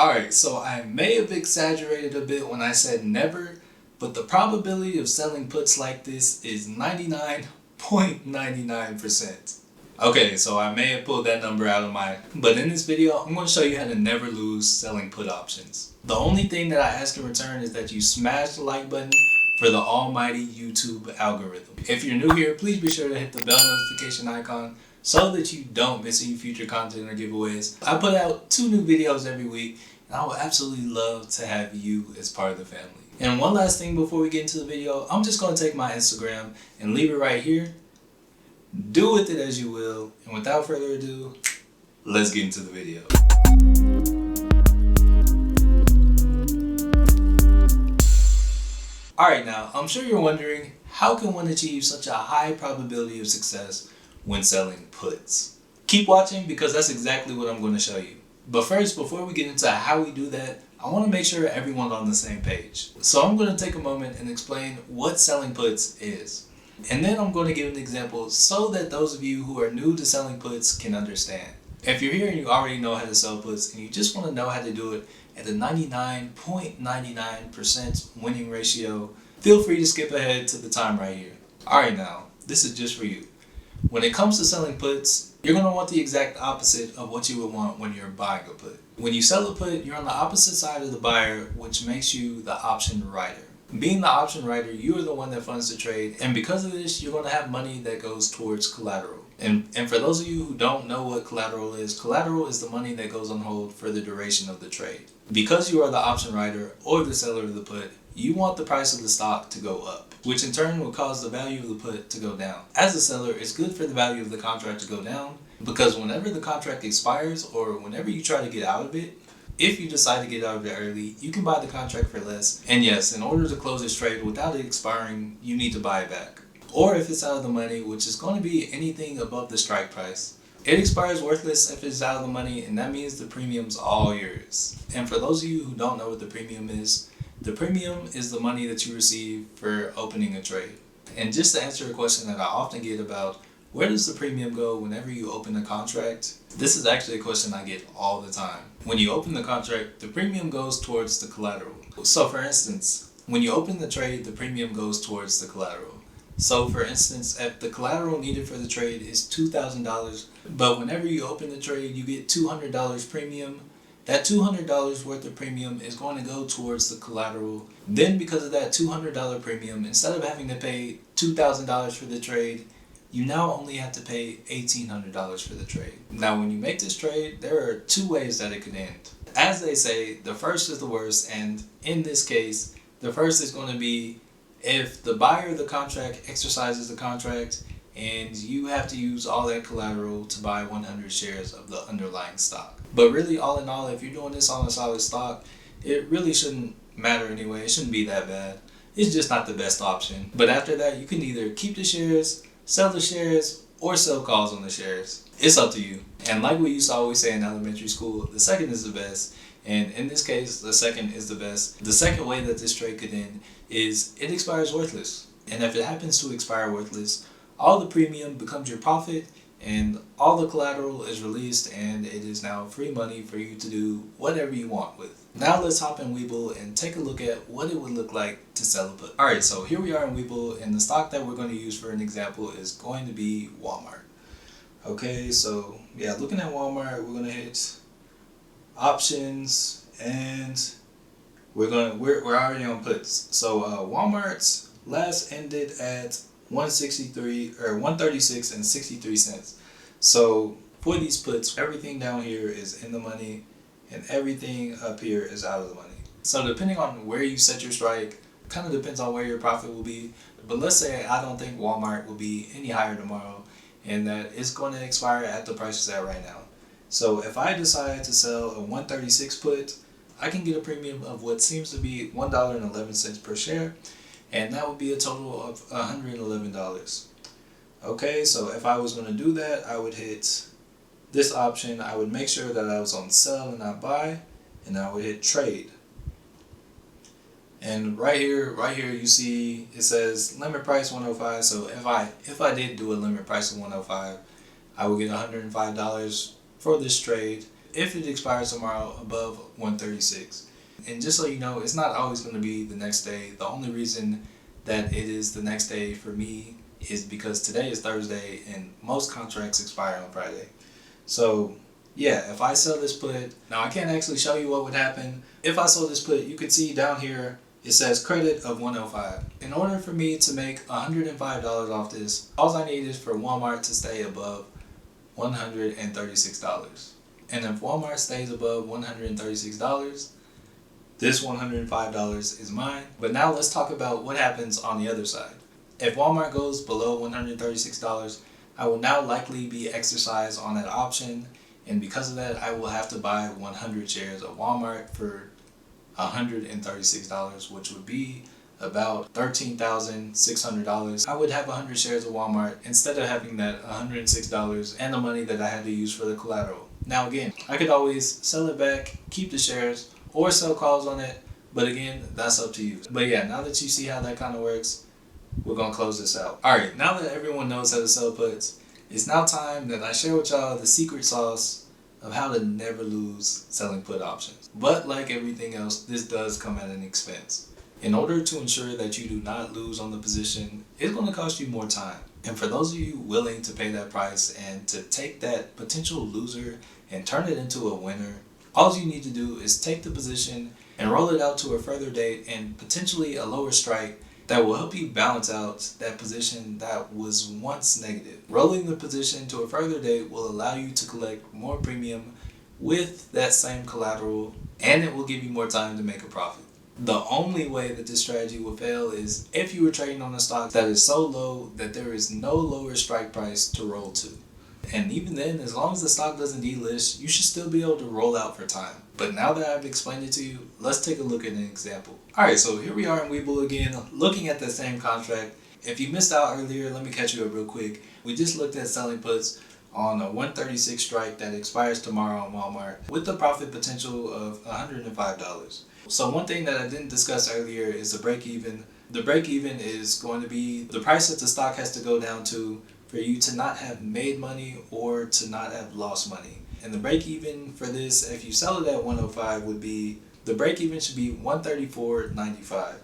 Alright, so I may have exaggerated a bit when I said never, but the probability of selling puts like this is 99.99%. Okay, so I may have pulled that number out of but in this video, I'm going to show you how to never lose selling put options. The only thing that I ask in return is that you smash the like button for the almighty YouTube algorithm. If you're new here, please be sure to hit the bell notification icon so that you don't miss any future content or giveaways. I put out 2 new videos every week, and I would absolutely love to have you as part of the family. And one last thing before we get into the video, I'm just going to take my Instagram and leave it right here. Do with it as you will, and without further ado, let's get into the video. Alright, now, I'm sure you're wondering, how can one achieve such a high probability of success when selling puts? Keep watching because that's exactly what I'm going to show you. But first, before we get into how we do that, I want to make sure everyone's on the same page. So I'm going to take a moment and explain what selling puts is. And then I'm going to give an example so that those of you who are new to selling puts can understand. If you're here and you already know how to sell puts and you just want to know how to do it at a 99.99% winning ratio, feel free to skip ahead to the time right here. Alright, now, this is just for you. When it comes to selling puts, you're going to want the exact opposite of what you would want when you're buying a put. When you sell a put, you're on the opposite side of the buyer, which makes you the option writer. Being the option writer, you are the one that funds the trade, and because of this, you're going to have money that goes towards collateral. And for those of you who don't know what collateral is the money that goes on hold for the duration of the trade. Because you are the option writer or the seller of the put, you want the price of the stock to go up, which in turn will cause the value of the put to go down. As a seller, it's good for the value of the contract to go down, because whenever the contract expires or whenever you try to get out of it, if you decide to get out of it early, you can buy the contract for less. And yes, in order to close this trade without it expiring, you need to buy it back. Or if it's out of the money, which is going to be anything above the strike price, it expires worthless if it's out of the money, and that means the premium's all yours. And for those of you who don't know what the premium is the money that you receive for opening a trade. And just to answer a question that I often get about where does the premium go whenever you open a contract, this is actually a question I get all the time. When you open the contract, the premium goes towards the collateral. So for instance, when you open the trade, the premium goes towards the collateral. So for instance, if the collateral needed for the trade is $2,000, but whenever you open the trade, you get $200 premium, that $200 worth of premium is going to go towards the collateral. Then because of that $200 premium, instead of having to pay $2,000 for the trade, you now only have to pay $1,800 for the trade. Now when you make this trade, there are 2 ways that it could end. As they say, the first is the worst, and in this case, the first is going to be if the buyer of the contract exercises the contract and you have to use all that collateral to buy 100 shares of the underlying stock. But really, all in all, if you're doing this on a solid stock, it really shouldn't matter anyway. It shouldn't be that bad. It's just not the best option. But after that, you can either keep the shares, sell the shares, or sell calls on the shares. It's up to you. And like we used to always say in elementary school, the second is the best. And in this case, the second is the best. The second way that this trade could end is it expires worthless. And if it happens to expire worthless, all the premium becomes your profit and all the collateral is released, and it is now free money for you to do whatever you want with. Now let's hop in Webull and take a look at what it would look like to sell a put. Alright, so here we are in Webull, and the stock that we're going to use for an example is going to be Walmart. Okay, so yeah, looking at Walmart, we're going to hit options, and we're already on puts. So Walmart's last ended at 136 and 63 cents. So for these puts, everything down here is in the money and everything up here is out of the money. So depending on where you set your strike, kind of depends on where your profit will be. But let's say I don't think Walmart will be any higher tomorrow and that it's going to expire at the price it's at right now. So if I decide to sell a 136 put, I can get a premium of what seems to be $1.11 per share, and that would be a total of $111. Okay, so if I was going to do that, I would hit this option. I would make sure that I was on sell and not buy, and I would hit trade. And right here you see it says limit price 105. So if I did do a limit price of 105, I would get $105 for this trade. if it expires tomorrow above 136. And just so you know, it's not always going to be the next day. The only reason that it is the next day for me is because today is Thursday and most contracts expire on Friday. So yeah, if I sell this put, now I can't actually show you what would happen. If I sold this put, you can see down here it says credit of 105. In order for me to make $105 off this, all I need is for Walmart to stay above $136. And if Walmart stays above $136, this $105 is mine. But now let's talk about what happens on the other side. If Walmart goes below $136, I will now likely be exercised on that option, and because of that, I will have to buy 100 shares of Walmart for $136, which would be about $13,600. I would have 100 shares of Walmart instead of having that $106 and the money that I had to use for the collateral. Now again, I could always sell it back, keep the shares, or sell calls on it, but again, that's up to you. But yeah, now that you see how that kind of works, we're gonna close this out. Alright, now that everyone knows how to sell puts, it's now time that I share with y'all the secret sauce of how to never lose selling put options. But like everything else, this does come at an expense. In order to ensure that you do not lose on the position, it's going to cost you more time. And for those of you willing to pay that price and to take that potential loser and turn it into a winner, all you need to do is take the position and roll it out to a further date and potentially a lower strike that will help you balance out that position that was once negative. Rolling the position to a further date will allow you to collect more premium with that same collateral, and it will give you more time to make a profit. The only way that this strategy will fail is if you were trading on a stock that is so low that there is no lower strike price to roll to. And even then, as long as the stock doesn't delist, you should still be able to roll out for time. But now that I've explained it to you, let's take a look at an example. Alright, so here we are in Webull again, looking at that same contract. If you missed out earlier, let me catch you up real quick. We just looked at selling puts on a 136 strike that expires tomorrow on Walmart with a profit potential of $105. So one thing that I didn't discuss earlier is the break even. The break even is going to be the price that the stock has to go down to for you to not have made money or to not have lost money. And the break even for this, if you sell it at 105, would be, the break even should be 134.95.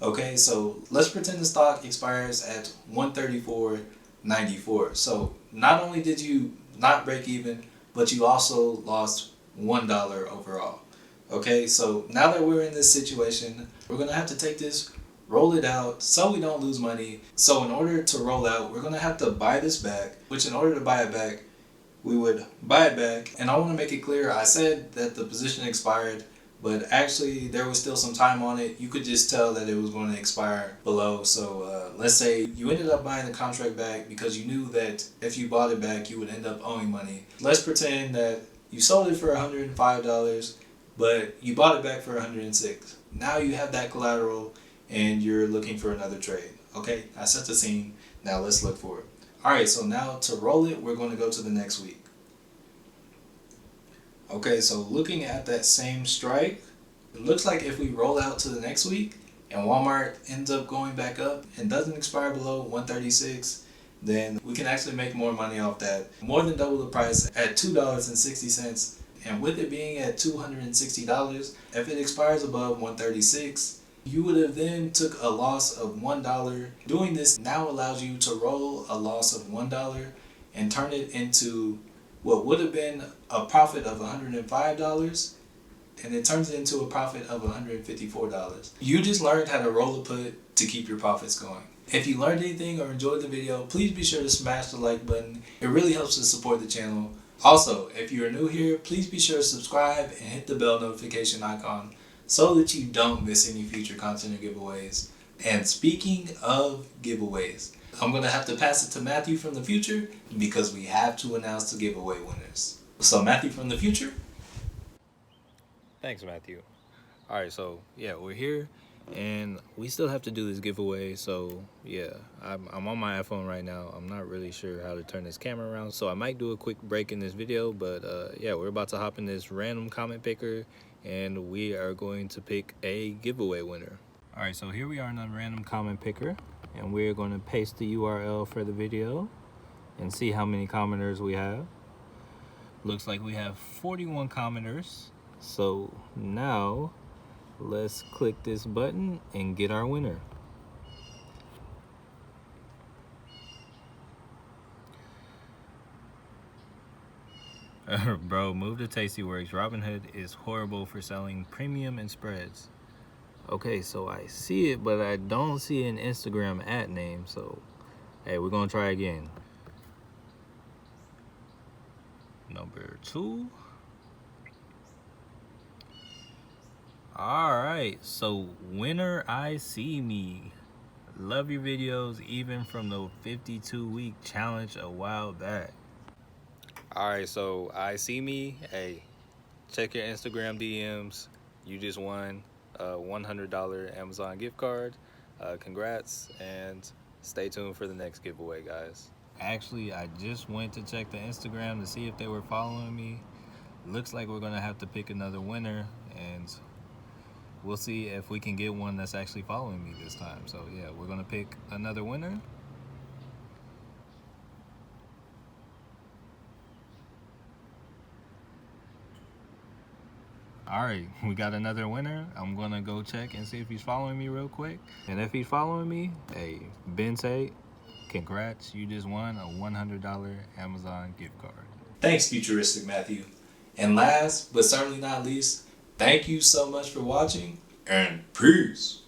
Okay, so let's pretend the stock expires at 134.94. So not only did you not break even, but you also lost $1 overall. Okay, so now that we're in this situation, we're gonna have to take this, roll it out so we don't lose money. So in order to roll out, we're gonna have to buy this back, which in order to buy it back, we would buy it back. And I want to make it clear, I said that the position expired, but actually there was still some time on it. You could just tell that it was going to expire below. So let's say you ended up buying the contract back because you knew that if you bought it back, you would end up owing money. Let's pretend that you sold it for $105, but you bought it back for $106. Now you have that collateral and you're looking for another trade. Okay, I set the scene. Now let's look for it. Alright, so now to roll it, we're going to go to the next week. Okay, so looking at that same strike, it looks like if we roll out to the next week and Walmart ends up going back up and doesn't expire below 136, then we can actually make more money off that. More than double the price at $2.60. And with it being at $260, if it expires above 136, you would have then took a loss of $1. Doing this now allows you to roll a loss of $1 and turn it into what would have been a profit of $105, and it turns it into a profit of $154. You just learned how to roll a put to keep your profits going. If you learned anything or enjoyed the video, please be sure to smash the like button. It really helps to support the channel. Also, if you are new here, please be sure to subscribe and hit the bell notification icon so that you don't miss any future content or giveaways. And speaking of giveaways, I'm going to have to pass it to Matthew from the future because we have to announce the giveaway winners. So Matthew from the future. Thanks, Matthew. Alright, so yeah, we're here and we still have to do this giveaway. So yeah, I'm on my iPhone right now. I'm not really sure how to turn this camera around, so I might do a quick break in this video. But yeah, we're about to hop in this random comment picker and we are going to pick a giveaway winner. Alright, so here we are in a random comment picker and we're going to paste the URL for the video and see how many commenters we have. Looks like we have 41 commenters. So now let's click this button and get our winner. Bro, move to Tasty Works. Robinhood is horrible for selling premium and spreads. Okay, so I see it, but I don't see an Instagram @ name. So, hey, we're gonna try again. Number 2. All right, so winner, I see me. Love your videos, even from the 52-week challenge a while back. All right, so I see me. Hey, check your Instagram DMs. You just won a $100 Amazon gift card. Congrats, and stay tuned for the next giveaway, guys. Actually, I just went to check the Instagram to see if they were following me. Looks like we're gonna have to pick another winner, and we'll see if we can get one that's actually following me this time. So yeah, we're gonna pick another winner. All right, we got another winner. I'm gonna go check and see if he's following me real quick. And if he's following me, hey, Bente, congrats, you just won a $100 Amazon gift card. Thanks, Futuristic Matthew. And last, but certainly not least, thank you so much for watching, and peace.